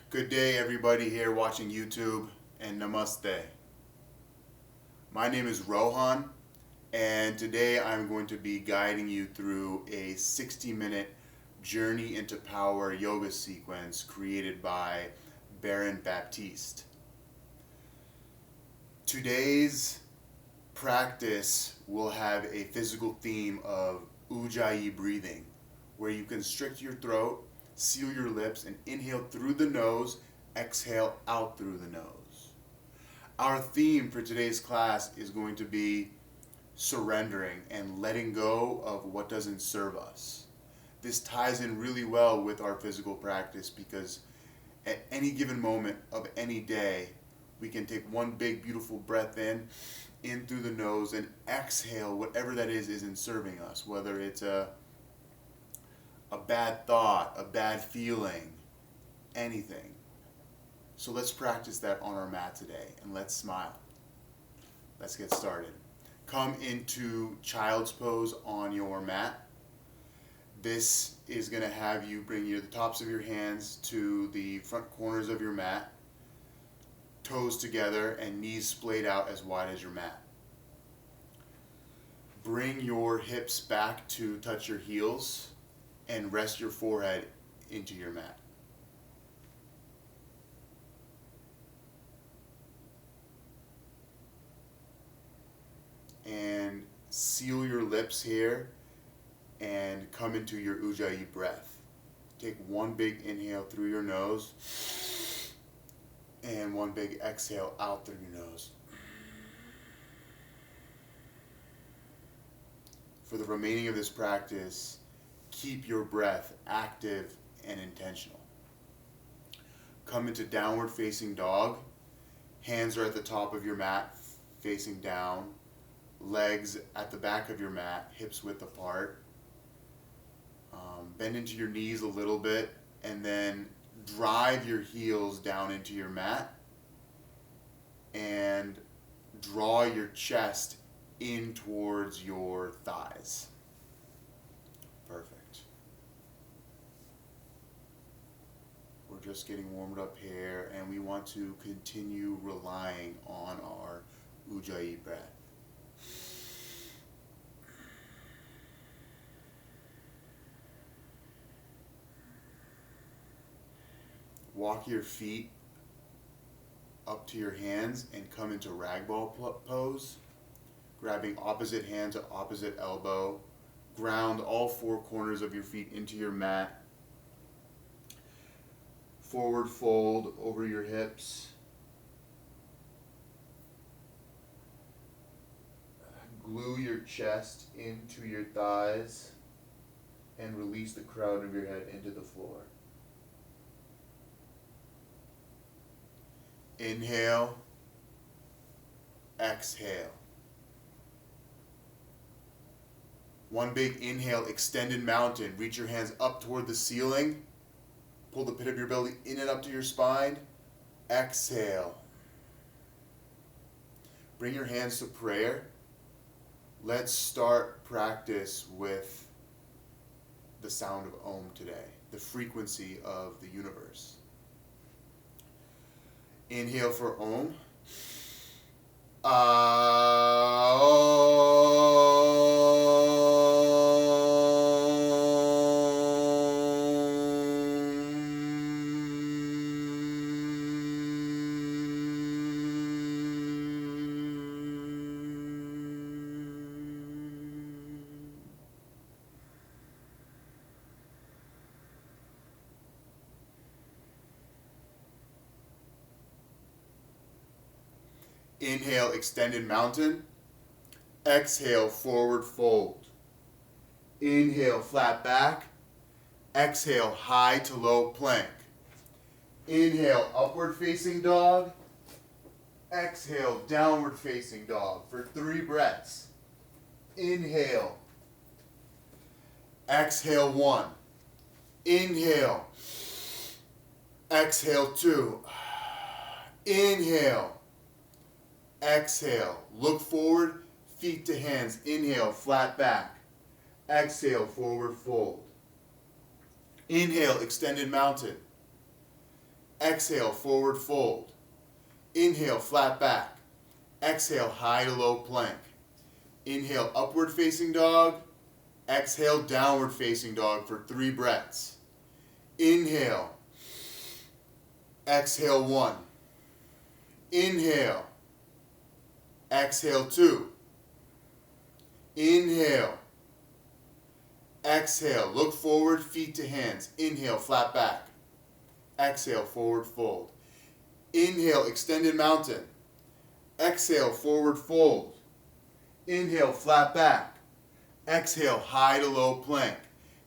Good day, everybody here watching YouTube, and namaste. My name is Rohan, and today I'm going to be guiding you through a 60-minute Journey into Power yoga sequence created by Baron Baptiste. Today's practice will have a physical theme of Ujjayi breathing, where you constrict your throat, seal your lips, and inhale through the nose, exhale out through the nose. Our theme for today's class is going to be surrendering and letting go of what doesn't serve us. This ties in really well with our physical practice because at any given moment of any day, we can take one big beautiful breath in through the nose, and exhale whatever that is isn't serving us, whether it's a bad thought, a bad feeling, anything. So let's practice that on our mat today, and let's smile. Let's get started. Come into child's pose on your mat. This is going to have you bring the tops of your hands to the front corners of your mat, toes together and knees splayed out as wide as your mat. Bring your hips back to touch your heels and rest your forehead into your mat. And seal your lips here and come into your Ujjayi breath. Take one big inhale through your nose and one big exhale out through your nose. For the remaining of this practice, keep your breath active and intentional. Come into downward facing dog. Hands are at the top of your mat, facing down. Legs at the back of your mat, hips width apart. Bend into your knees a little bit, and then drive your heels down into your mat and draw your chest in towards your thighs. Perfect. We're just getting warmed up here, and we want to continue relying on our Ujjayi breath. Walk your feet up to your hands and come into ragdoll pose, grabbing opposite hand to opposite elbow. Ground all four corners of your feet into your mat. Forward fold over your hips. Glue your chest into your thighs and release the crown of your head into the floor. Inhale, exhale. One big inhale, extended mountain. Reach your hands up toward the ceiling. Pull the pit of your belly in and up to your spine. Exhale. Bring your hands to prayer. Let's start practice with the sound of Om today, the frequency of the universe. Inhale for Om. Inhale, extended mountain. Exhale, forward fold. Inhale, flat back. Exhale, high to low plank. Inhale, upward facing dog. Exhale, downward facing dog for 3 breaths. Inhale. Exhale 1. Inhale. Exhale 2. Inhale. Exhale. Look forward, feet to hands. Inhale, flat back. Exhale, forward fold. Inhale, extended mountain. Exhale, forward fold. Inhale, flat back. Exhale, high to low plank. Inhale, upward facing dog. Exhale, downward facing dog for 3 breaths. Inhale. Exhale, 1. Inhale. Exhale, 2. Inhale. Exhale, look forward, feet to hands. Inhale, flat back. Exhale, forward fold. Inhale, extended mountain. Exhale, forward fold. Inhale, flat back. Exhale, high to low plank.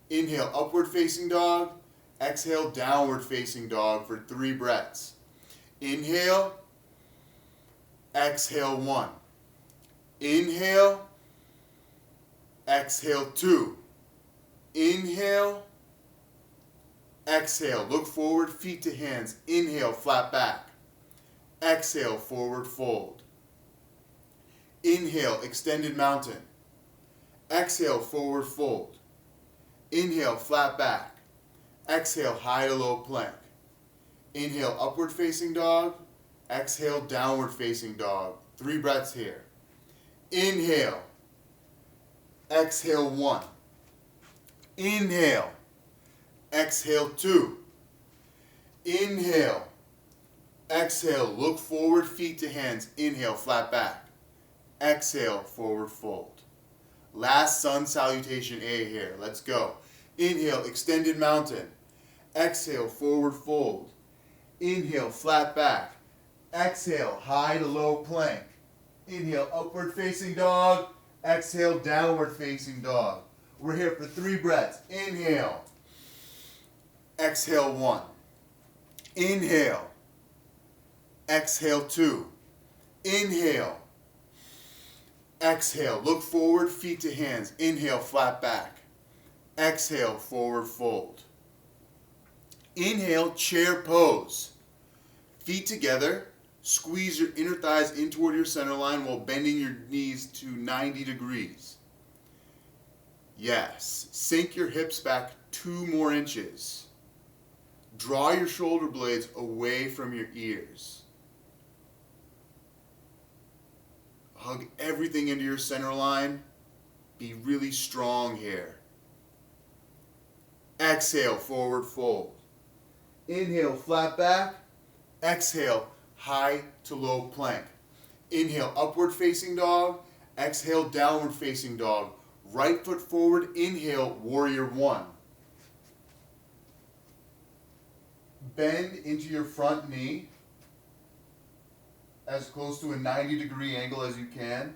Inhale, upward facing dog. Exhale, downward facing dog for 3 breaths. Inhale. Exhale, 1. Inhale. Exhale, 2. Inhale. Exhale, look forward, feet to hands. Inhale, flat back. Exhale, forward fold. Inhale, extended mountain. Exhale, forward fold. Inhale, flat back. Exhale, high to low plank. Inhale, upward facing dog. Exhale, downward facing dog. 3 breaths here. Inhale. Exhale, 1. Inhale. Exhale, 2. Inhale. Exhale, look forward, feet to hands. Inhale, flat back. Exhale, forward fold. Last sun salutation A here. Let's go. Inhale, extended mountain. Exhale, forward fold. Inhale, flat back. Exhale, high to low plank. Inhale, upward facing dog. Exhale, downward facing dog. We're here for 3 breaths. Inhale. Exhale, 1. Inhale. Exhale, 2. Inhale. Exhale, look forward, feet to hands. Inhale, flat back. Exhale, forward fold. Inhale, chair pose. Feet together. Squeeze your inner thighs in toward your center line while bending your knees to 90 degrees. Yes. Sink your hips back 2 more inches. Draw your shoulder blades away from your ears. Hug everything into your center line. Be really strong here. Exhale, forward fold. Inhale, flat back. Exhale, high to low plank. Inhale, upward facing dog. Exhale, downward facing dog. Right foot forward. Inhale, warrior 1. Bend into your front knee as close to a 90-degree angle as you can.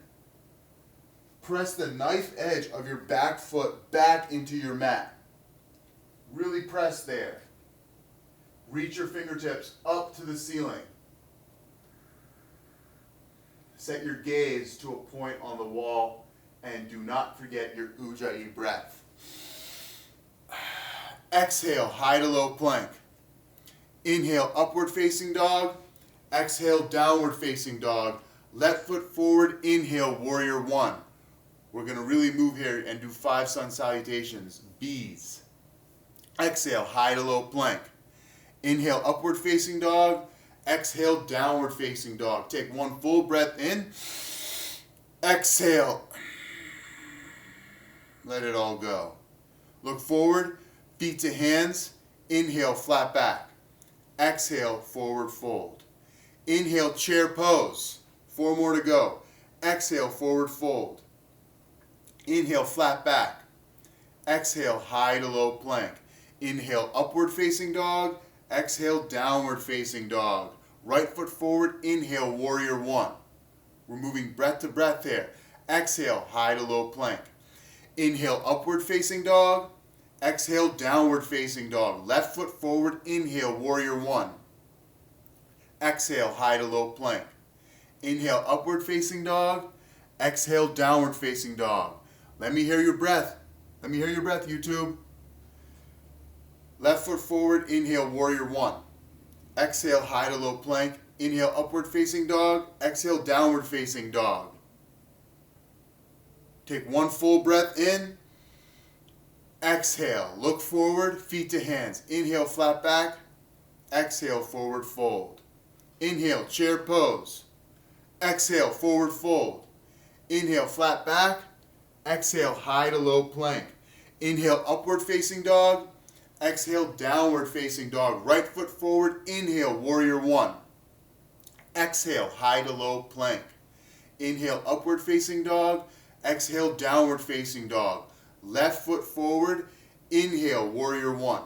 Press the knife edge of your back foot back into your mat. Really press there. Reach your fingertips up to the ceiling. Set your gaze to a point on the wall and do not forget your Ujjayi breath. Exhale, high to low plank. Inhale, upward facing dog. Exhale, downward facing dog. Left foot forward. Inhale, warrior 1. We're going to really move here and do 5 sun salutations. Bees. Exhale, high to low plank. Inhale, upward facing dog. Exhale, downward facing dog. Take 1 full breath in. Exhale. Let it all go. Look forward, feet to hands. Inhale, flat back. Exhale, forward fold. Inhale, chair pose. 4 more to go. Exhale, forward fold. Inhale, flat back. Exhale, high to low plank. Inhale, upward facing dog. Exhale, downward facing dog. Right foot forward. Inhale, warrior 1. We're moving breath to breath here. Exhale, high to low plank. Inhale, upward facing dog. Exhale, downward facing dog. Left foot forward. Inhale, warrior 1. Exhale, high to low plank. Inhale, upward facing dog. Exhale, downward facing dog. Let me hear your breath. Let me hear your breath, YouTube. Left foot forward. Inhale, warrior 1. Exhale, high to low plank. Inhale, upward facing dog. Exhale, downward facing dog. Take 1 full breath in. Exhale, look forward, feet to hands. Inhale, flat back. Exhale, forward fold. Inhale, chair pose. Exhale, forward fold. Inhale, flat back. Exhale, high to low plank. Inhale, upward facing dog. Exhale, downward facing dog. Right foot forward. Inhale, warrior one. Exhale, high to low plank. Inhale, upward facing dog. Exhale, downward facing dog. Left foot forward. Inhale, warrior one.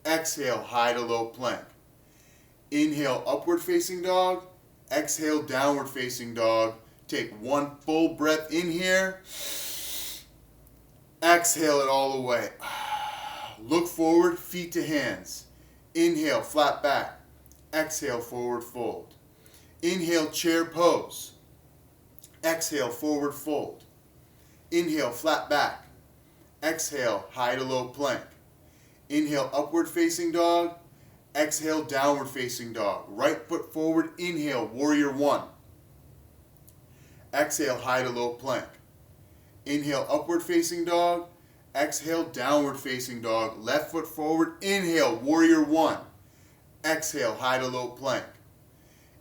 Exhale, high to low plank. Inhale, upward facing dog. Exhale, downward facing dog. Take one full breath in here. Exhale it all the way. Look forward, feet to hands. Inhale, flat back. Exhale, forward fold. Inhale, chair pose. Exhale, forward fold. Inhale, flat back. Exhale, high to low plank. Inhale, upward facing dog. Exhale, downward facing dog. Right foot forward. Inhale, warrior one. Exhale, high to low plank. Inhale, upward facing dog. Exhale, downward facing dog. Left foot forward. Inhale, warrior one. Exhale, high to low plank.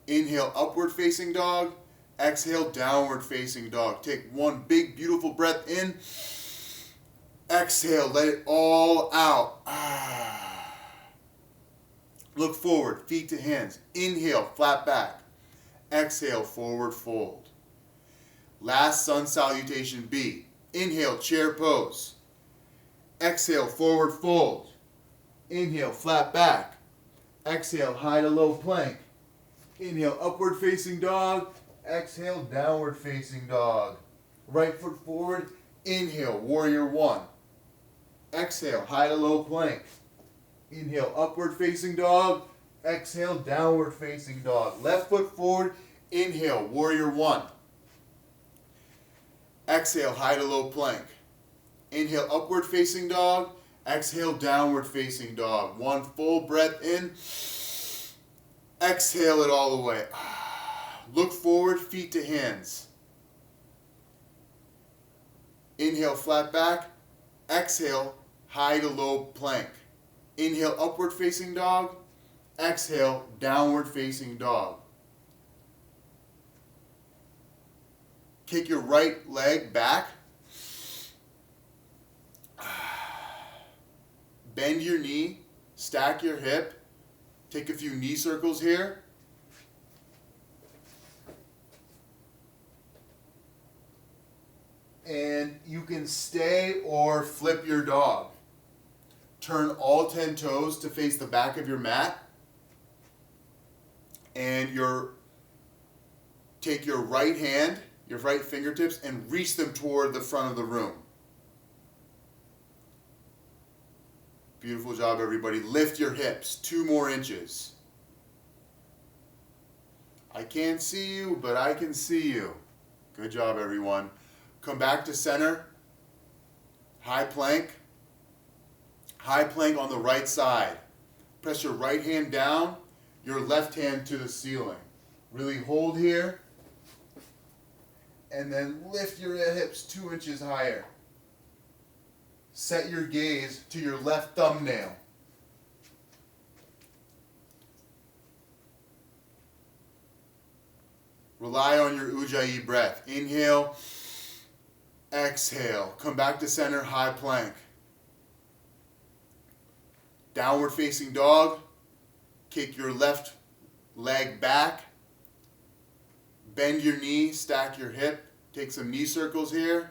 Inhale, upward facing dog. Exhale, downward facing dog. Take one big, beautiful breath in. Exhale, let it all out. Look forward, feet to hands. Inhale, flat back. Exhale, forward fold. Last sun salutation B. Inhale, chair pose. Exhale, forward fold. Inhale, flat back. Exhale, high to low plank. Inhale, upward facing dog. Exhale, downward facing dog. Right foot forward. Inhale, warrior one. Exhale, high to low plank. Inhale, upward facing dog. Exhale, downward facing dog. Left foot forward. Inhale, warrior one. Exhale, high to low plank. Inhale, upward facing dog. Exhale, downward facing dog. One full breath in. Exhale it all the way. Look forward, feet to hands. Inhale, flat back. Exhale, high to low plank. Inhale, upward facing dog. Exhale, downward facing dog. Kick your right leg back. Bend your knee. Stack your hip. Take a few knee circles here. And you can stay or flip your dog. Turn all 10 toes to face the back of your mat. And take your right hand, your right fingertips, and reach them toward the front of the room. Beautiful job, everybody. Lift your hips 2 more inches. I can't see you, but I can see you. Good job, everyone. Come back to center. High plank. High plank on the right side. Press your right hand down, your left hand to the ceiling. Really hold here. And then lift your hips 2 inches higher. Set your gaze to your left thumbnail. Rely on your Ujjayi breath. Inhale, exhale. Come back to center, high plank. Downward facing dog. Kick your left leg back. Bend your knee, stack your hip. Take some knee circles here.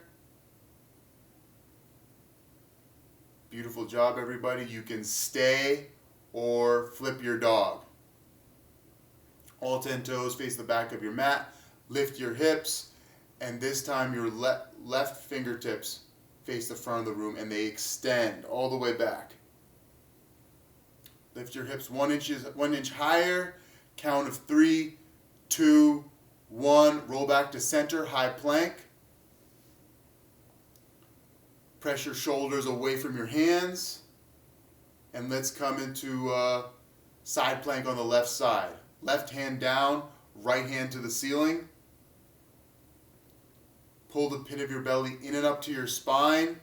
Beautiful job, everybody. You can stay or flip your dog. All 10 toes face the back of your mat. Lift your hips. And this time your left fingertips face the front of the room and they extend all the way back. Lift your hips 1 inch higher. Count of 3, 2, 1. Roll back to center, high plank. Press your shoulders away from your hands. And let's come into side plank on the left side. Left hand down, right hand to the ceiling. Pull the pit of your belly in and up to your spine.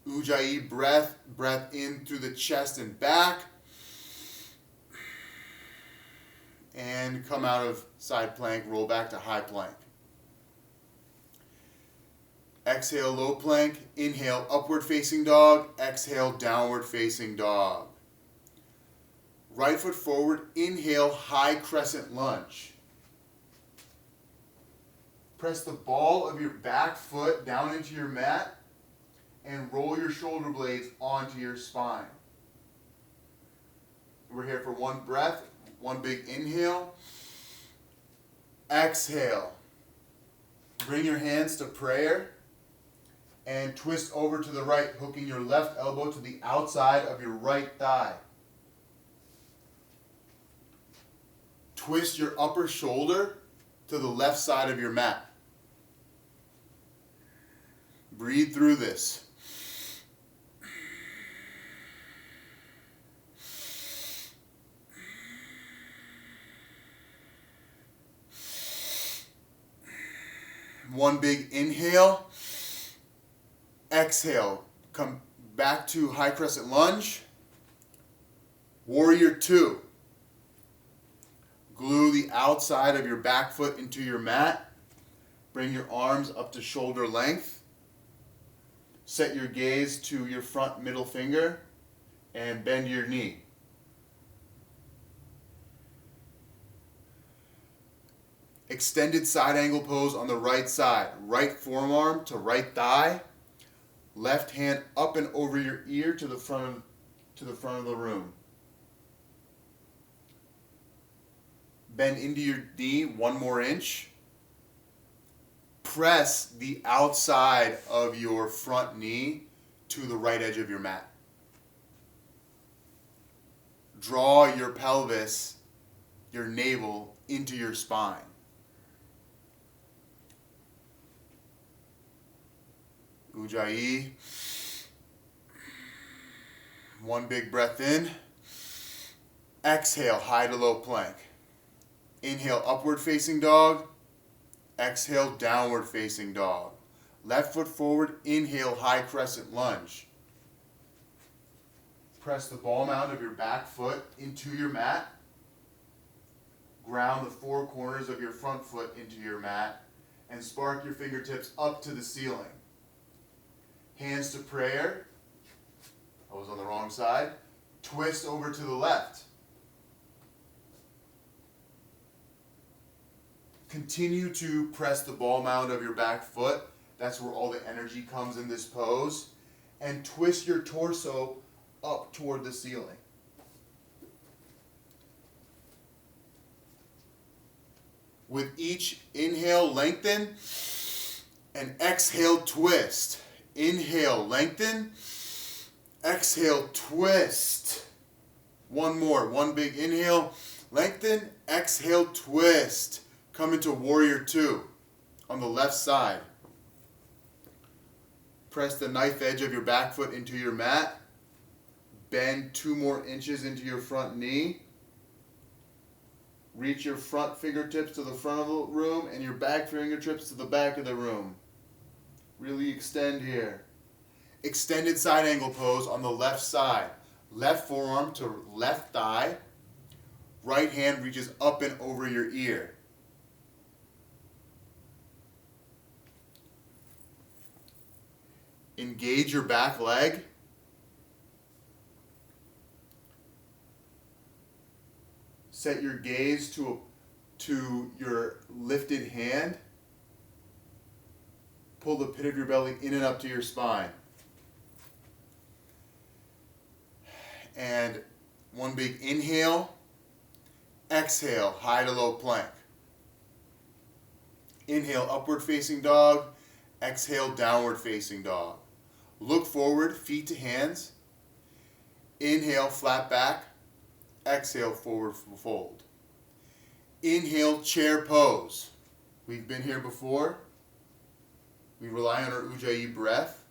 Ujjayi breath. Breath in through the chest and back. And come out of side plank, roll back to high plank. Exhale, low plank. Inhale, upward facing dog. Exhale, downward facing dog. Right foot forward. Inhale, high crescent lunge. Press the ball of your back foot down into your mat and roll your shoulder blades onto your spine. We're here for one breath, one big inhale. Exhale. Bring your hands to prayer and twist over to the right, hooking your left elbow to the outside of your right thigh. Twist your upper shoulder to the left side of your mat. Breathe through this. One big inhale. Exhale. Come back to high crescent lunge. Warrior 2. Glue the outside of your back foot into your mat. Bring your arms up to shoulder length. Set your gaze to your front middle finger and bend your knee. Extended side angle pose on the right side. Right forearm to right thigh. Left hand up and over your ear to the front of the room. Bend into your knee 1 more inch. Press the outside of your front knee to the right edge of your mat. Draw your pelvis, your navel, into your spine. Ujjayi. 1 big breath in. Exhale, high to low plank. Inhale, upward facing dog. Exhale, downward facing dog. Left foot forward, inhale, high crescent lunge. Press the ball mound of your back foot into your mat. Ground the 4 corners of your front foot into your mat and spark your fingertips up to the ceiling. Hands to prayer. I was on the wrong side. Twist over to the left. Continue to press the ball mound of your back foot. That's where all the energy comes in this pose. And twist your torso up toward the ceiling. With each inhale, lengthen. And exhale, twist. Inhale, lengthen. Exhale, twist. 1 more. 1 big inhale. Lengthen. Exhale, twist. Come into Warrior 2 on the left side. Press the knife edge of your back foot into your mat. Bend 2 more inches into your front knee. Reach your front fingertips to the front of the room and your back fingertips to the back of the room. Really extend here. Extended side angle pose on the left side. Left forearm to left thigh. Right hand reaches up and over your ear. Engage your back leg. Set your gaze to your lifted hand. Pull the pit of your belly in and up to your spine. And 1 big inhale. Exhale, high to low plank. Inhale, upward facing dog. Exhale, downward facing dog. Look forward, feet to hands. Inhale, flat back. Exhale, forward fold. Inhale, chair pose. We've been here before. We rely on our Ujjayi breath.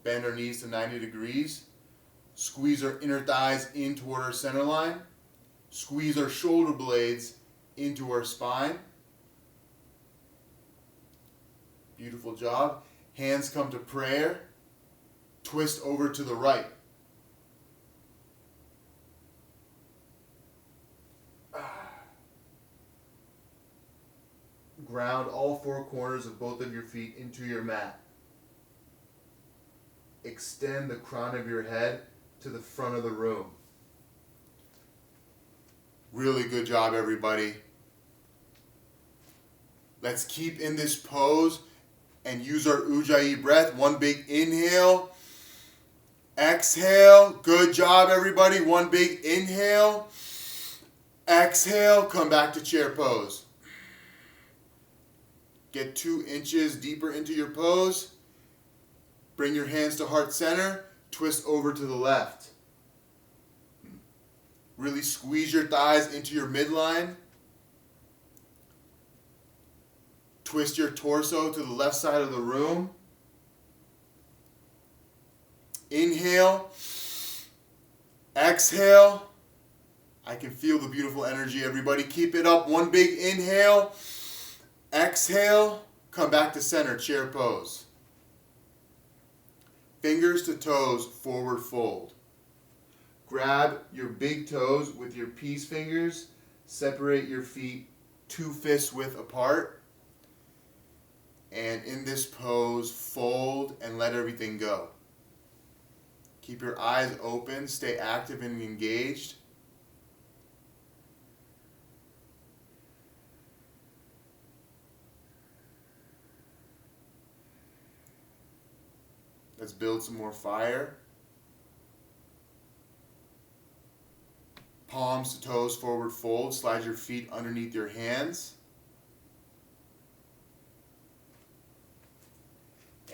Bend our knees to 90 degrees. Squeeze our inner thighs in toward our center line. Squeeze our shoulder blades into our spine. Beautiful job. Hands come to prayer. Twist over to the right. Ground all four corners of both of your feet into your mat. Extend the crown of your head to the front of the room. Really good job, everybody. Let's keep in this pose and use our Ujjayi breath. One big inhale. Exhale. Good job, everybody. One big inhale. Exhale. Come back to chair pose. Get 2 inches deeper into your pose. Bring your hands to heart center. Twist over to the left. Really squeeze your thighs into your midline. Twist your torso to the left side of the room. Inhale. Exhale. I can feel the beautiful energy, everybody. Keep it up. One big inhale. Exhale. Come back to center, chair pose. Fingers to toes, forward fold. Grab your big toes with your peace fingers. Separate your feet 2 fist width apart. And in this pose, fold and let everything go. Keep your eyes open, stay active and engaged. Let's build some more fire. Palms to toes, forward fold. Slide your feet underneath your hands.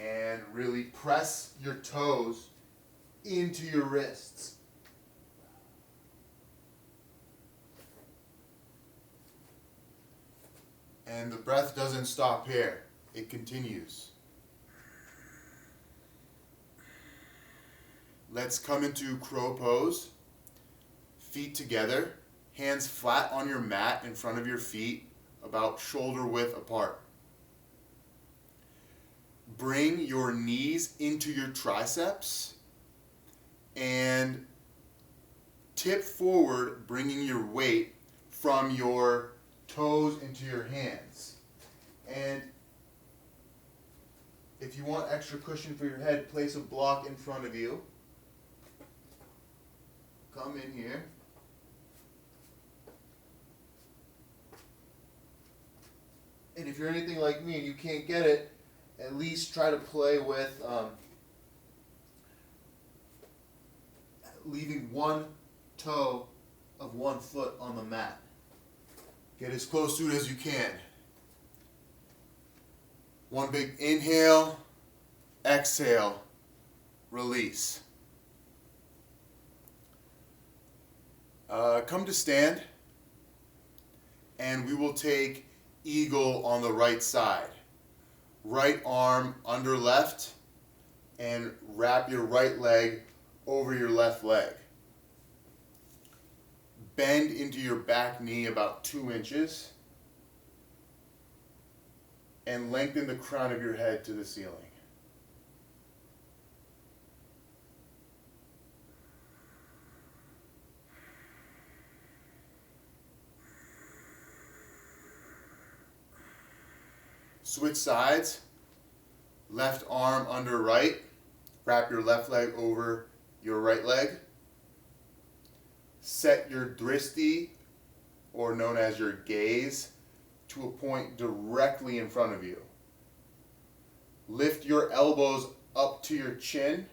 And really press your toes into your wrists. And the breath doesn't stop here. It continues. Let's come into crow pose. Feet together, hands flat on your mat in front of your feet, about shoulder width apart. Bring your knees into your triceps and tip forward, bringing your weight from your toes into your hands. And if you want extra cushion for your head, place a block in front of you. Come in here. And if you're anything like me and you can't get it, at least try to play with leaving one toe of one foot on the mat. Get as close to it as you can. One big inhale, exhale, release. Come to stand, and we will take eagle on the right side. Right arm under left, and wrap your right leg over your left leg. Bend into your back knee about 2 inches, and lengthen the crown of your head to the ceiling. Switch sides. Left arm under right. Wrap your left leg over your right leg. Set your dristi, or known as your gaze, to a point directly in front of you. Lift your elbows up to your chin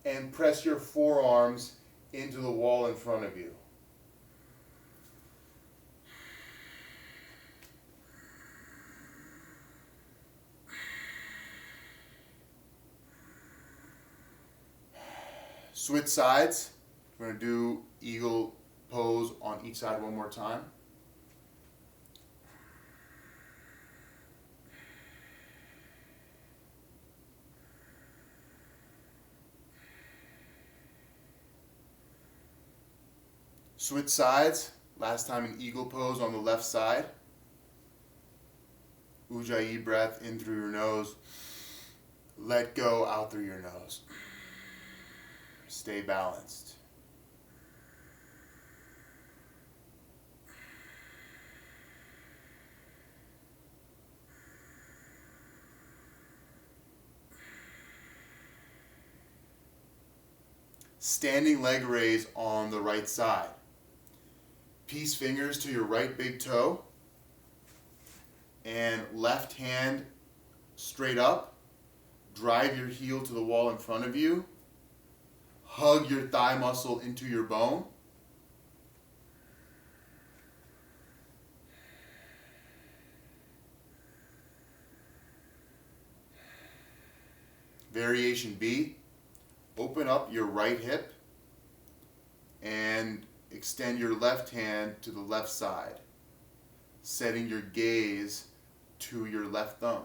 and press your forearms into the wall in front of you. Switch sides. We're going to do eagle pose on each side one more time. Switch sides. Last time in eagle pose on the left side. Ujjayi breath in through your nose, Let go out through your nose. Stay balanced. Standing leg raise on the right side. Peace fingers to your right big toe and left hand straight up. Drive your heel to the wall in front of you. Hug your thigh muscle into your bone. Variation B. Open up your right hip and extend your left hand to the left side, setting your gaze to your left thumb.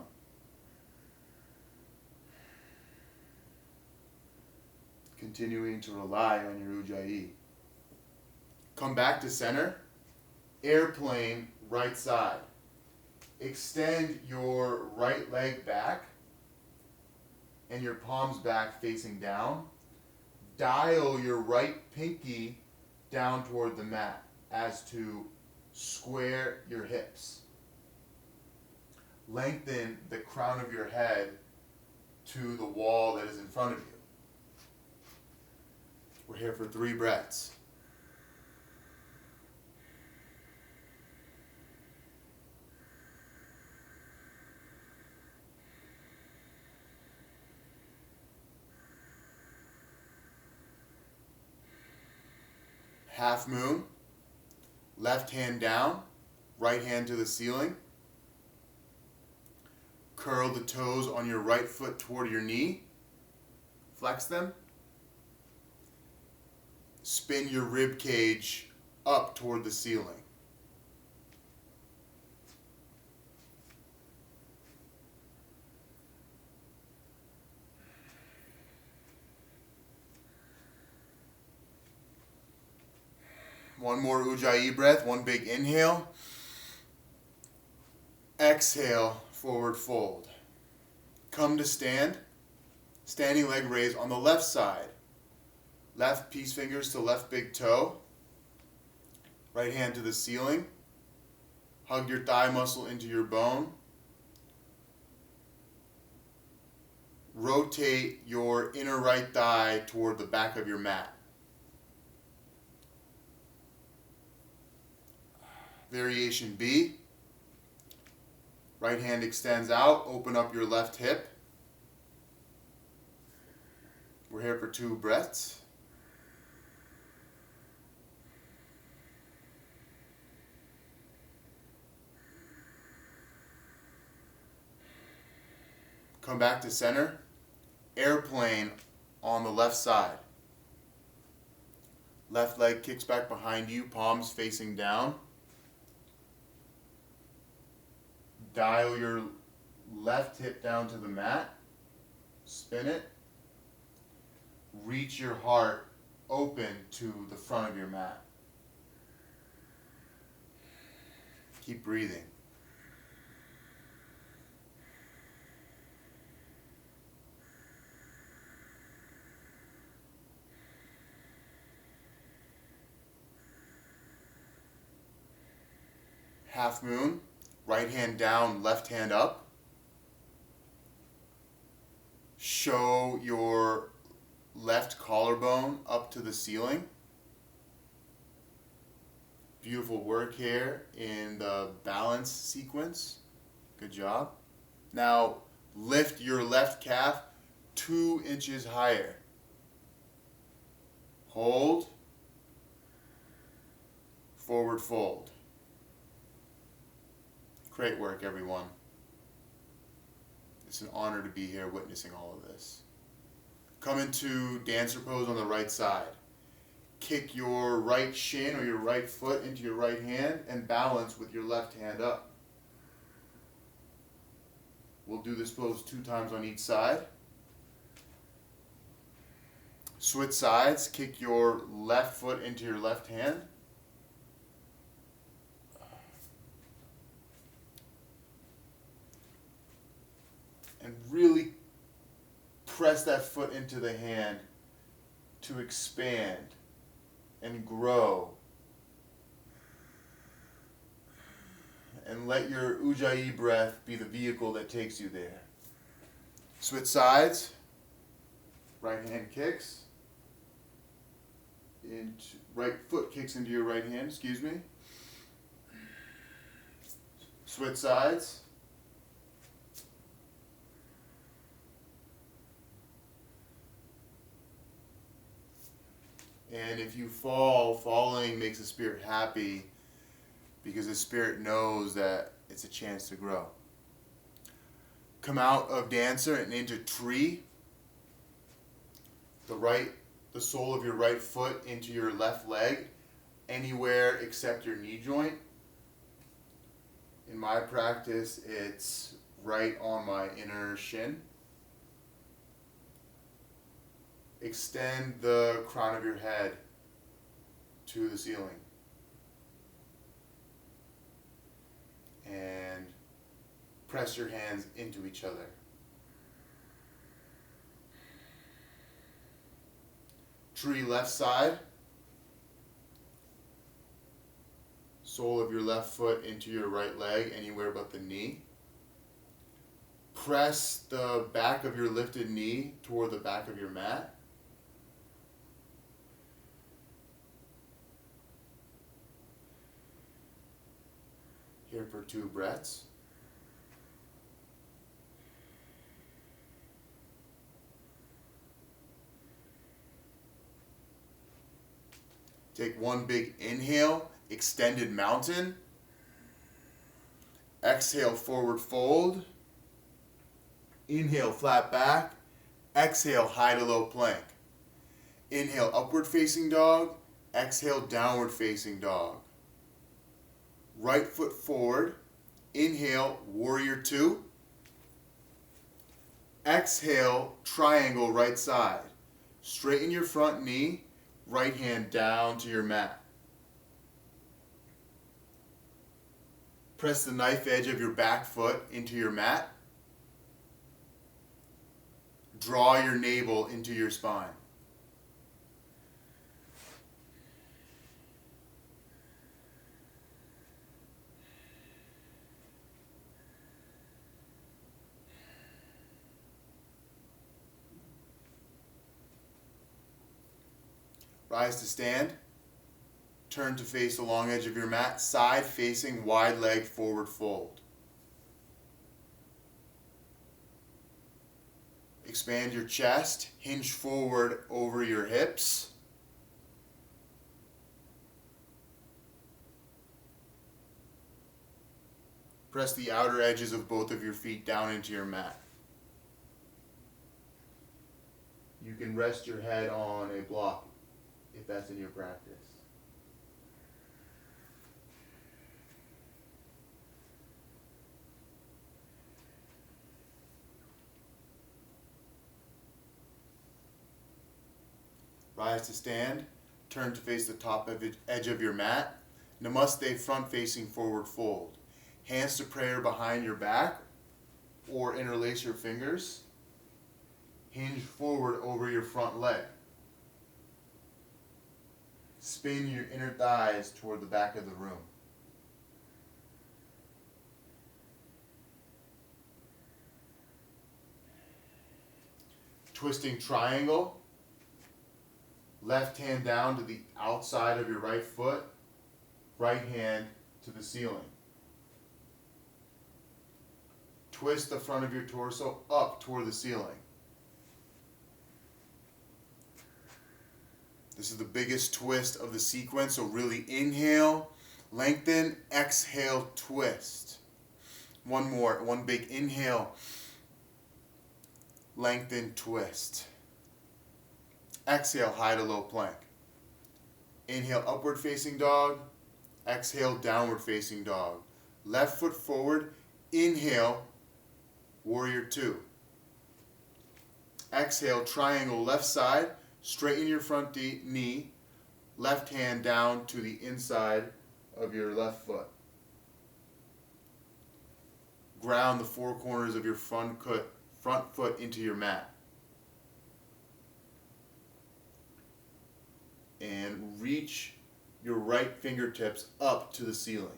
Continuing to rely on your Ujjayi. Come back to center. Airplane right side. Extend your right leg back and your palms back facing down. Dial your right pinky down toward the mat as to square your hips. Lengthen the crown of your head to the wall that is in front of you. We're here for 3 breaths. Half moon. Left hand down, right hand to the ceiling. Curl the toes on your right foot toward your knee. Flex them. Spin your rib cage up toward the ceiling. One more Ujjayi breath, one big inhale. Exhale, forward fold. Come to stand. Standing leg raise on the left side. Left peace fingers to left big toe. Right hand to the ceiling. Hug your thigh muscle into your bone. Rotate your inner right thigh toward the back of your mat. Variation B. Right hand extends out. Open up your left hip. We're here for 2 breaths. Come back to center. Airplane on the left side. Left leg kicks back behind you, palms facing down. Dial your left hip down to the mat. Spin it. Reach your heart open to the front of your mat. Keep breathing. Half moon, right hand down, left hand up. Show your left collarbone up to the ceiling. Beautiful work here in the balance sequence. Good job. Now lift your left calf 2 inches higher. Hold. Forward fold. Great work, everyone. It's an honor to be here witnessing all of this. Come into dancer pose on the right side. Kick your right shin or your right foot into your right hand and balance with your left hand up. We'll do this pose 2 times on each side. Switch sides. Kick your left foot into your left hand. And really press that foot into the hand to expand and grow. And let your Ujjayi breath be the vehicle that takes you there. Switch sides. Right hand kicks. Right foot kicks into your right hand, excuse me. Switch sides. And if you fall, falling makes the spirit happy because the spirit knows that it's a chance to grow. Come out of dancer and into tree. The sole of your right foot into your left leg, anywhere except your knee joint. In my practice, it's right on my inner shin. Extend the crown of your head to the ceiling. And press your hands into each other. Tree left side. Sole of your left foot into your right leg, anywhere but the knee. Press the back of your lifted knee toward the back of your mat. Here for 2 breaths. Take one big inhale, extended mountain. Exhale, forward fold. Inhale, flat back. Exhale, high to low plank. Inhale, upward facing dog. Exhale, downward facing dog. Right foot forward. Inhale, warrior 2. Exhale, triangle right side. Straighten your front knee. Right hand down to your mat. Press the knife edge of your back foot into your mat. Draw your navel into your spine. Rise to stand. Turn to face the long edge of your mat. Side facing, wide leg forward fold. Expand your chest. Hinge forward over your hips. Press the outer edges of both of your feet down into your mat. You can rest your head on a block if that's in your practice. Rise to stand. Turn to face the top edge of your mat. Namaste, front facing forward fold. Hands to prayer behind your back or interlace your fingers. Hinge forward over your front leg. Spin your inner thighs toward the back of the room. Twisting triangle. Left hand down to the outside of your right foot. Right hand to the ceiling. Twist the front of your torso up toward the ceiling. This is the biggest twist of the sequence, so really inhale, lengthen, exhale, twist. One more, one big inhale, lengthen, twist. Exhale, high to low plank. Inhale, upward facing dog. Exhale, downward facing dog. Left foot forward, inhale, warrior 2. Exhale, triangle left side. Straighten your front knee, left hand down to the inside of your left foot. Ground the 4 corners of your front foot into your mat. reach your right fingertips up to the ceiling.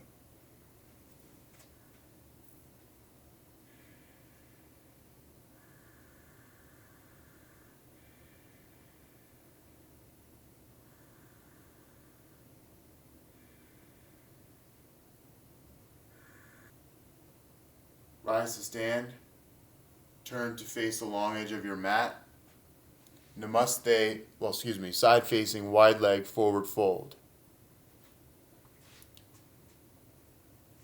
Rise to stand. Turn to face the long edge of your mat. Namaste, side facing wide leg forward fold.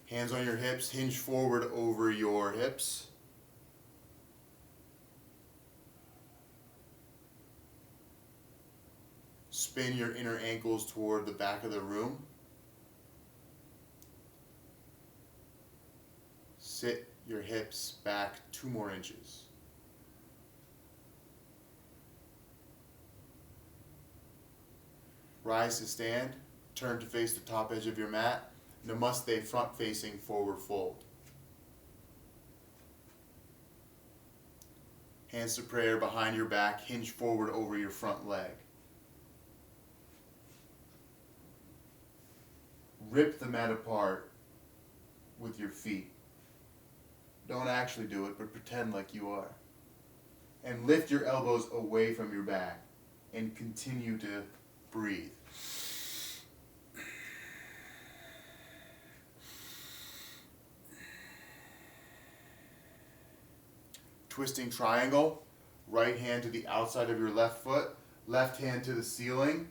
Hands on your hips, hinge forward over your hips. Spin your inner ankles toward the back of the room. Sit your hips back 2 more inches. Rise to stand. Turn to face the top edge of your mat. Namaste, front facing forward fold. Hands to prayer behind your back. Hinge forward over your front leg. Rip the mat apart with your feet. Don't actually do it, but pretend like you are. And lift your elbows away from your back and continue to breathe. Twisting triangle, right hand to the outside of your left foot, left hand to the ceiling.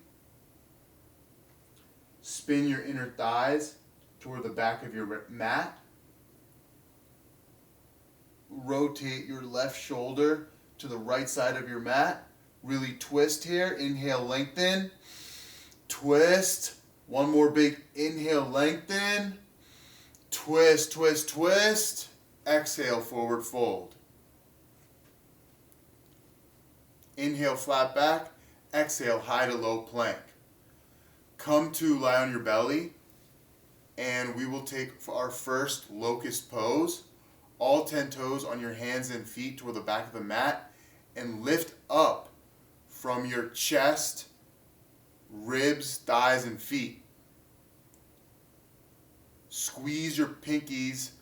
Spin your inner thighs toward the back of your mat. Rotate your left shoulder to the right side of your mat. Really twist here. Inhale, lengthen. Twist. One more big inhale, lengthen. Twist, twist, twist. Exhale, forward fold. Inhale, flat back. Exhale, high to low plank. Come to lie on your belly, and we will take our first locust pose. All 10 toes on your hands and feet toward the back of the mat, and lift up from your chest, ribs, thighs, and feet. Squeeze your pinkies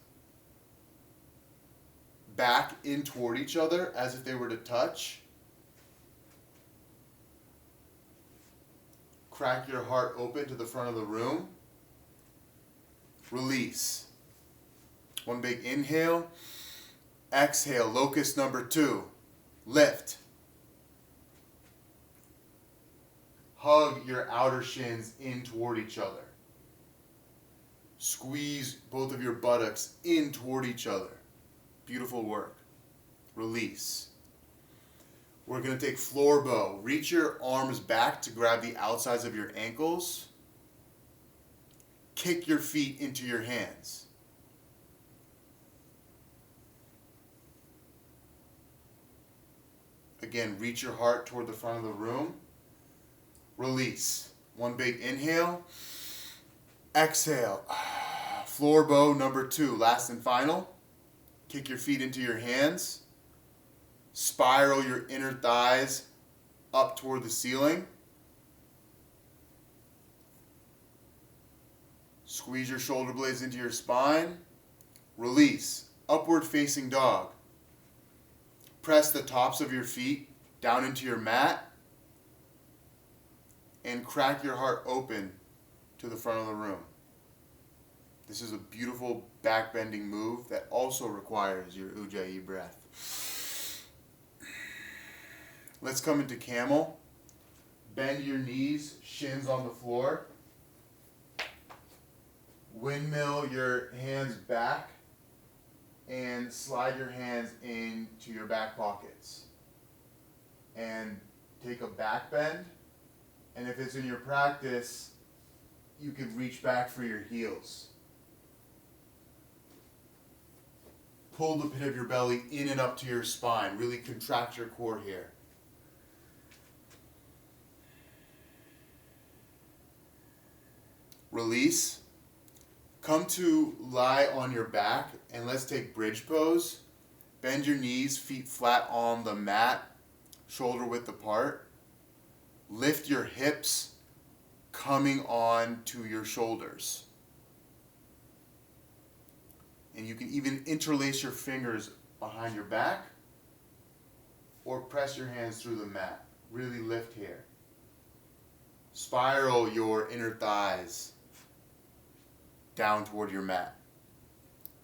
back in toward each other as if they were to touch. Crack your heart open to the front of the room. Release. One big inhale. Exhale, locust number 2. Lift. Hug your outer shins in toward each other. Squeeze both of your buttocks in toward each other. Beautiful work. Release. We're going to take floor bow. Reach your arms back to grab the outsides of your ankles. Kick your feet into your hands. Again, reach your heart toward the front of the room. Release. One big inhale. Exhale. Floor bow number 2, last and final. Kick your feet into your hands. Spiral your inner thighs up toward the ceiling. Squeeze your shoulder blades into your spine. Release. Upward facing dog. Press the tops of your feet down into your mat and crack your heart open to the front of the room. This is a beautiful back bending move that also requires your Ujjayi breath. Let's come into Camel. Bend your knees, shins on the floor. Windmill your hands back and slide your hands into your back pockets. And take a back bend. And if it's in your practice, you could reach back for your heels. Pull the pit of your belly in and up to your spine. Really contract your core here. Release. Come to lie on your back and let's take bridge pose. Bend your knees, feet flat on the mat, shoulder width apart. Lift your hips, coming on to your shoulders. And you can even interlace your fingers behind your back or press your hands through the mat. Really lift here. Spiral your inner thighs down toward your mat.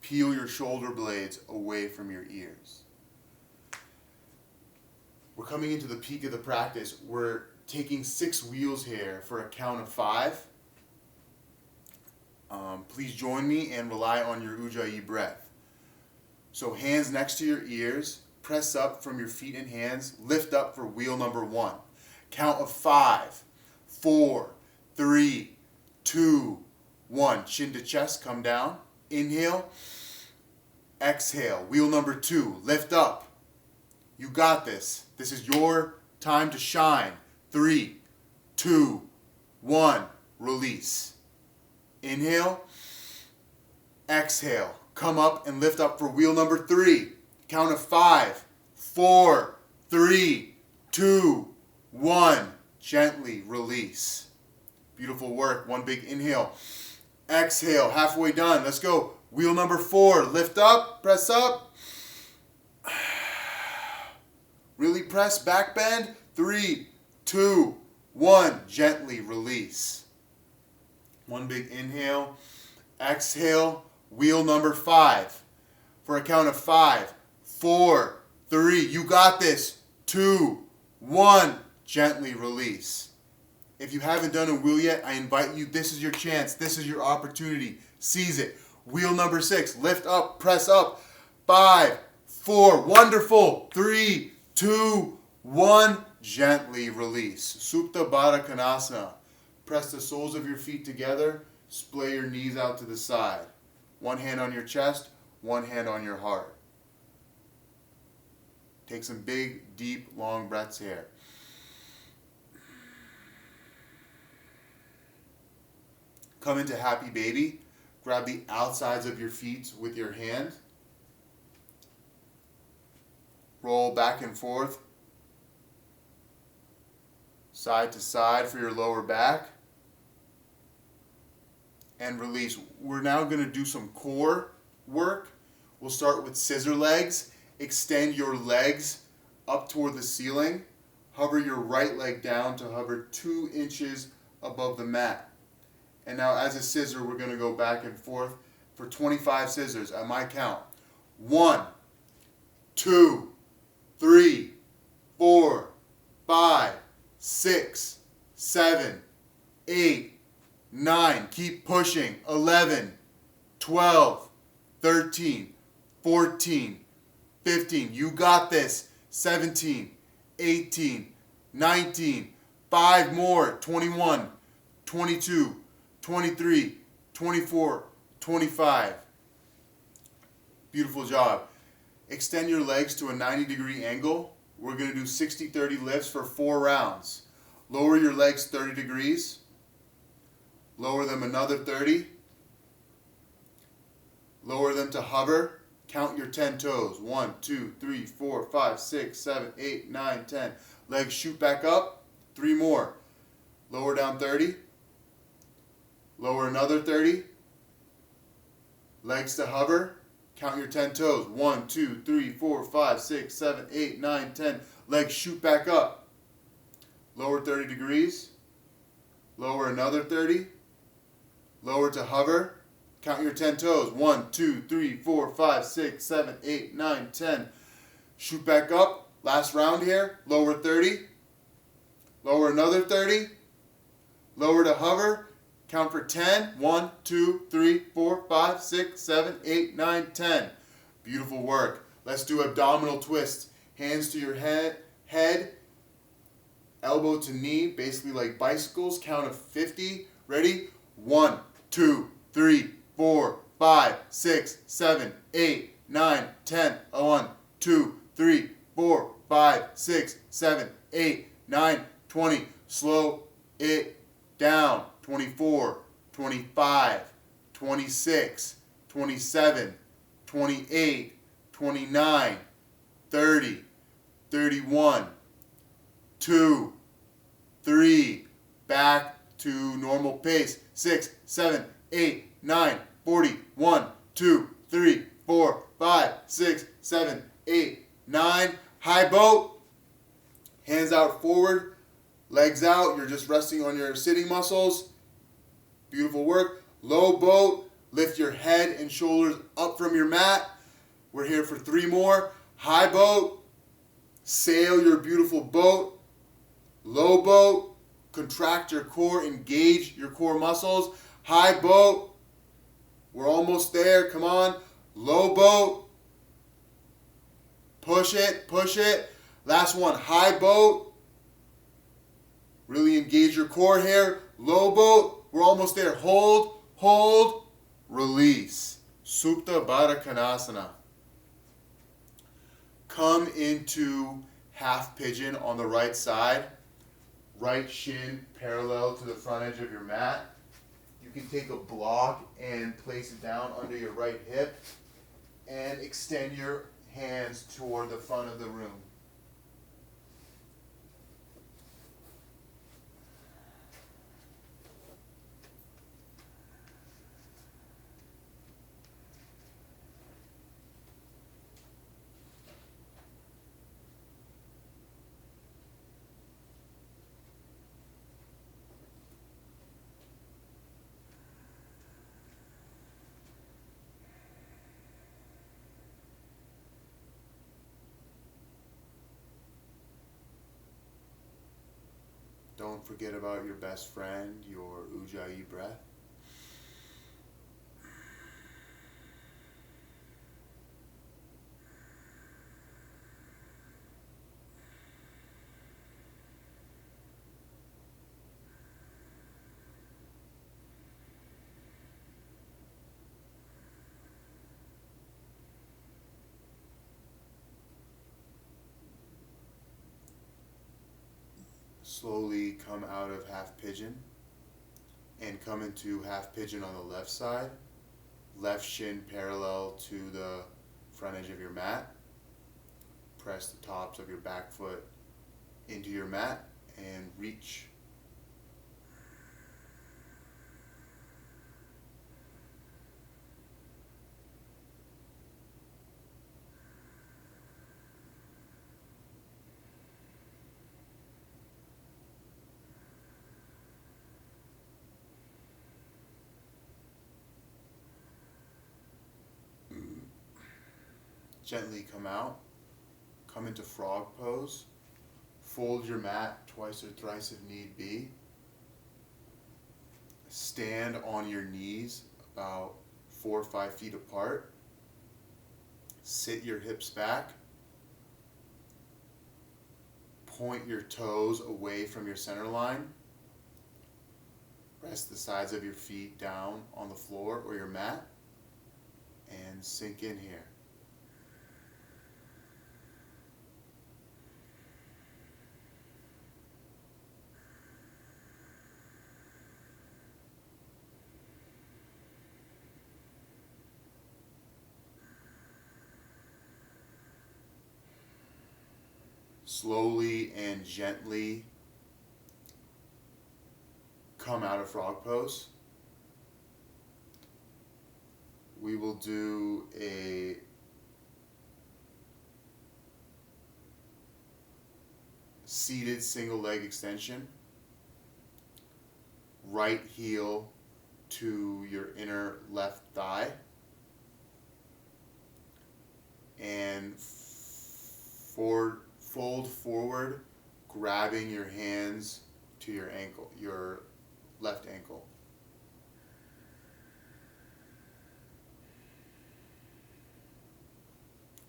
Peel your shoulder blades away from your ears. We're coming into the peak of the practice. We're taking 6 wheels here for a count of 5. Please join me and rely on your Ujjayi breath. So hands next to your ears, press up from your feet and hands, lift up for wheel number 1. Count of 5, 4, 3, 2, 1. Chin to chest, come down. Inhale, exhale. Wheel number 2, lift up. You got this. This is your time to shine. 3, 2, 1. Release. Inhale, exhale. Come up and lift up for wheel number 3. Count of 5, 4, 3, 2, 1. Gently release. Beautiful work. One big inhale. Exhale. Halfway done. Let's go. Wheel number 4. Lift up. Press up. Really press. Back bend. 3, 2, 1. Gently release. One big inhale. Exhale. Wheel number 5. For a count of 5, 4, 3. You got this. 2, 1. Gently release. If you haven't done a wheel yet, I invite you. This is your chance. This is your opportunity. Seize it. Wheel number 6. Lift up. Press up. 5, 4. Wonderful. 3, 2, 1. Gently release. Supta Baddha Konasana. Press the soles of your feet together. Splay your knees out to the side. One hand on your chest. One hand on your heart. Take some big, deep, long breaths here. Come into Happy Baby. Grab the outsides of your feet with your hand. Roll back and forth, side to side for your lower back. And release. We're now going to do some core work. We'll start with scissor legs. Extend your legs up toward the ceiling. Hover your right leg down to hover 2 inches above the mat. And now as a scissor, we're going to go back and forth for 25 scissors at my count. 1, 2, 3, 4, 5, 6, 7, 8, 9. Keep pushing. 11, 12, 13, 14, 15. You got this. 17, 18, 19. 5 more. 21, 22, 23, 24, 25. Beautiful job. Extend your legs to a 90-degree angle. We're going to do 60-30 lifts for 4 rounds. Lower your legs 30 degrees. Lower them another 30. Lower them to hover. Count your 10 toes. 1, 2, 3, 4, 5, 6, 7, 8, 9, 10. Legs shoot back up. 3 more. Lower down 30. Lower another 30. Legs to hover. Count your 10 toes. 1, 2, 3, 4, 5, 6, 7, 8, 9, 10. Legs shoot back up. Lower 30 degrees. Lower another 30. Lower to hover. Count your 10 toes. 1, 2, 3, 4, 5, 6, 7, 8, 9, 10. Shoot back up. Last round here. Lower 30. Lower another 30. Lower to hover. Count for 10. 1, 2, 3, 4, 5, 6, 7, 8, 9, 10. Beautiful work. Let's do abdominal twists. Hands to your head, elbow to knee, basically like bicycles. Count of 50. Ready? 1, 2, 3, 4, 5, 6, 7, 8, 9, 10. 1, 2, 3, 4, 5, 6, 7, 8, 9, 20. Slow it down. 24, 25, 26, 27, 28, 29, 30, 31, 2, 3, back to normal pace. 6, 7, 8, 9, 40. 1, 2, 3, 4, 5, 6, 7, 8, 9. High boat. Hands out forward. Legs out. You're just resting on your sitting muscles. Beautiful work. Low boat. Lift your head and shoulders up from your mat. We're here for 3 more. High boat. Sail your beautiful boat. Low boat. Contract your core. Engage your core muscles. High boat. We're almost there. Come on. Low boat. Push it. Push it. Last one. High boat. Really engage your core here. Low boat. We're almost there. Hold. Hold. Release. Supta Baddha Konasana. Come into half pigeon on the right side. Right shin parallel to the front edge of your mat. You can take a block and place it down under your right hip and extend your hands toward the front of the room. Don't forget about your best friend, your Ujjayi breath. Slowly come out of half pigeon and come into half pigeon on the left side. Left shin parallel to the front edge of your mat. Press the tops of your back foot into your mat and reach. Gently come out, come into frog pose, fold your mat twice or thrice if need be. Stand on your knees about 4 or 5 feet apart. Sit your hips back. Point your toes away from your center line. Rest the sides of your feet down on the floor or your mat and sink in here. Slowly and gently come out of frog pose. We will do a seated single leg extension. Right heel to your inner left thigh. And fold forward, grabbing your hands to your ankle, your left ankle.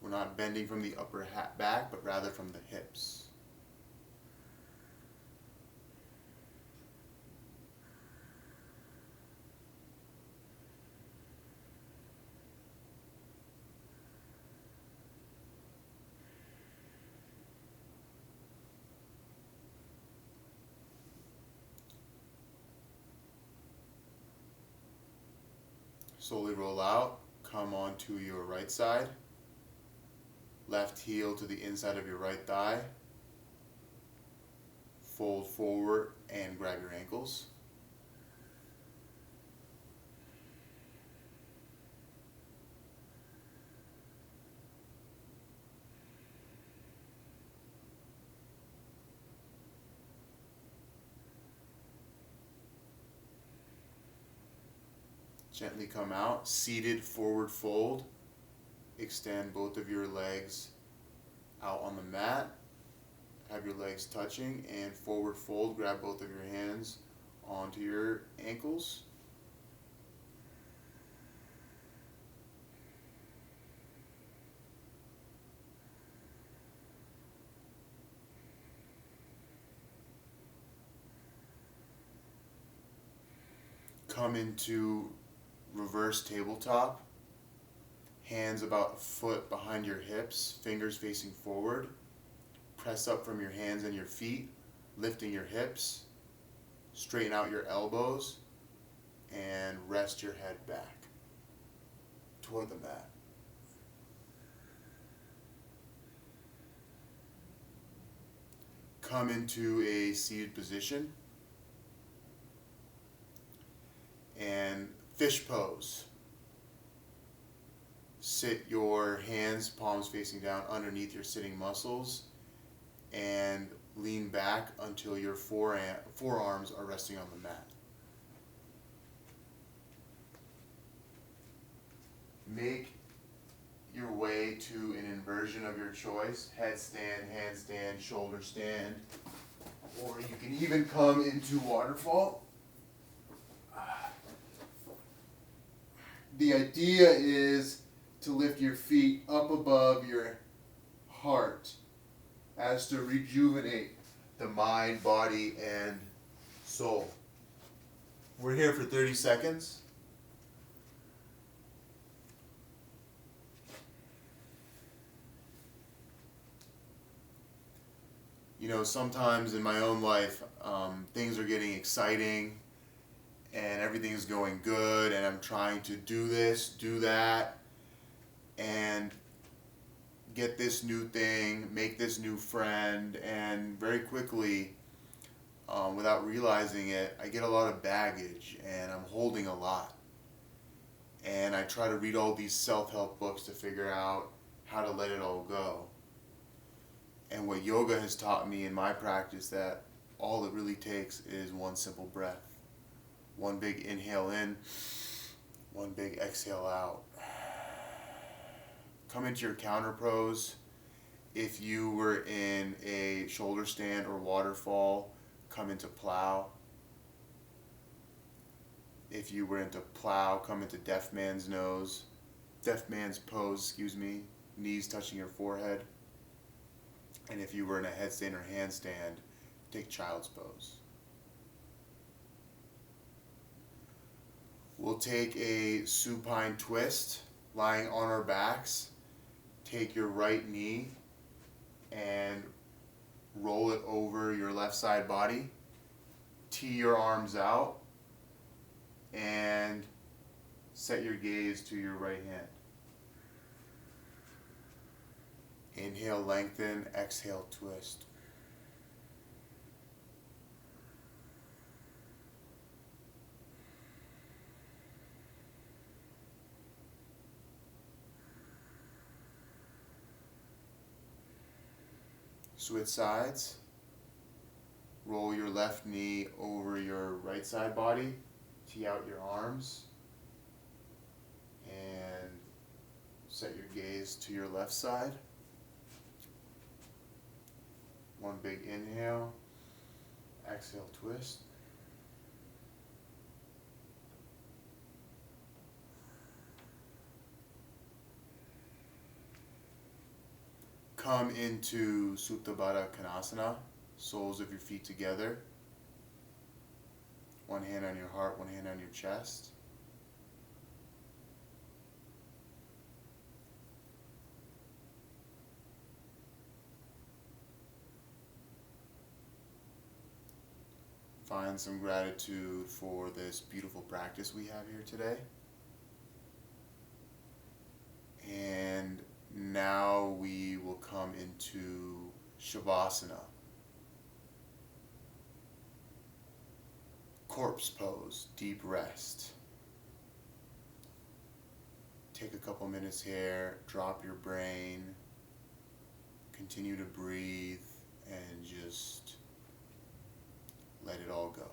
We're not bending from the upper back, but rather from the hips. Slowly roll out, come onto your right side. Left heel to the inside of your right thigh. Fold forward and grab your ankles. Gently come out. Seated forward fold. Extend both of your legs out on the mat. Have your legs touching, and forward fold. Grab both of your hands onto your ankles. Come into reverse tabletop. Hands about a foot behind your hips, fingers facing forward. Press up from your hands and your feet, lifting your hips. Straighten out your elbows and rest your head back toward the mat. Come into a seated position and fish pose. Sit your hands, palms facing down, underneath your sitting muscles, and lean back until your forearms are resting on the mat. Make your way to an inversion of your choice: headstand, handstand, shoulder stand, or you can even come into waterfall. The idea is to lift your feet up above your heart as to rejuvenate the mind, body, and soul. We're here for 30 seconds. You know, sometimes in my own life, things are getting exciting and everything is going good, and I'm trying to do this, do that, and get this new thing, make this new friend, and very quickly, without realizing it, I get a lot of baggage and I'm holding a lot. And I try to read all these self-help books to figure out how to let it all go. And what yoga has taught me in my practice, that all it really takes is one simple breath. One big inhale in, one big exhale out. Come into your counter pose. If you were in a shoulder stand or waterfall, come into plow. If you were into plow, come into deaf man's pose, knees touching your forehead. And if you were in a headstand or handstand, take child's pose. We'll take a supine twist, lying on our backs. Take your right knee and roll it over your left side body. Tee your arms out and set your gaze to your right hand. Inhale, lengthen, exhale, twist. Switch sides. Roll your left knee over your right side body. Tee out your arms. And set your gaze to your left side. One big inhale. Exhale, twist. Come into Supta Baddha Konasana, soles of your feet together. One hand on your heart, one hand on your chest. Find some gratitude for this beautiful practice we have here today. And now we will come into Shavasana. Corpse pose, deep rest. Take a couple minutes here, drop your brain, continue to breathe, and just let it all go.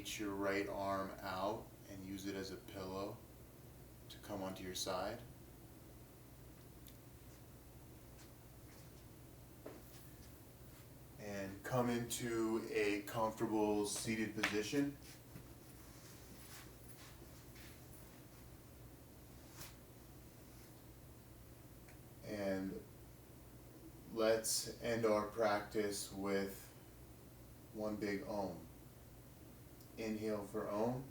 reach your right arm out and use it as a pillow to come onto your side. And come into a comfortable seated position. And let's end our practice with one big Om. Inhale for Om.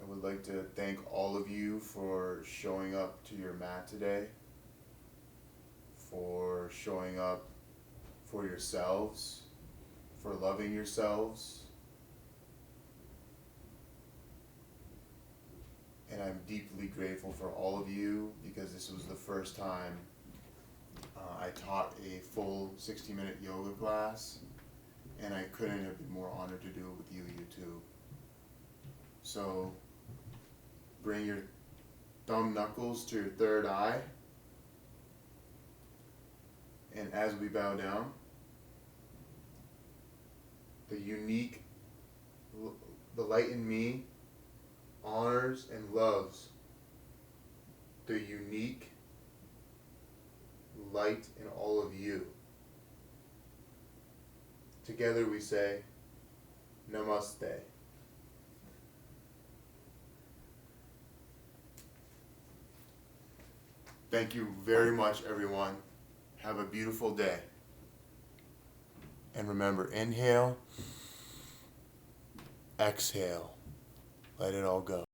I would like to thank all of you for showing up to your mat today, for showing up for yourselves, for loving yourselves. And I'm deeply grateful for all of you because this was the first time I taught a full 60-minute yoga class, and I couldn't have been more honored to do it with you two. So bring your thumb knuckles to your third eye, and as we bow down, the light in me honors and loves the unique light in all of you. Together we say, Namaste. Thank you very much, everyone. Have a beautiful day. And remember, inhale, exhale, let it all go.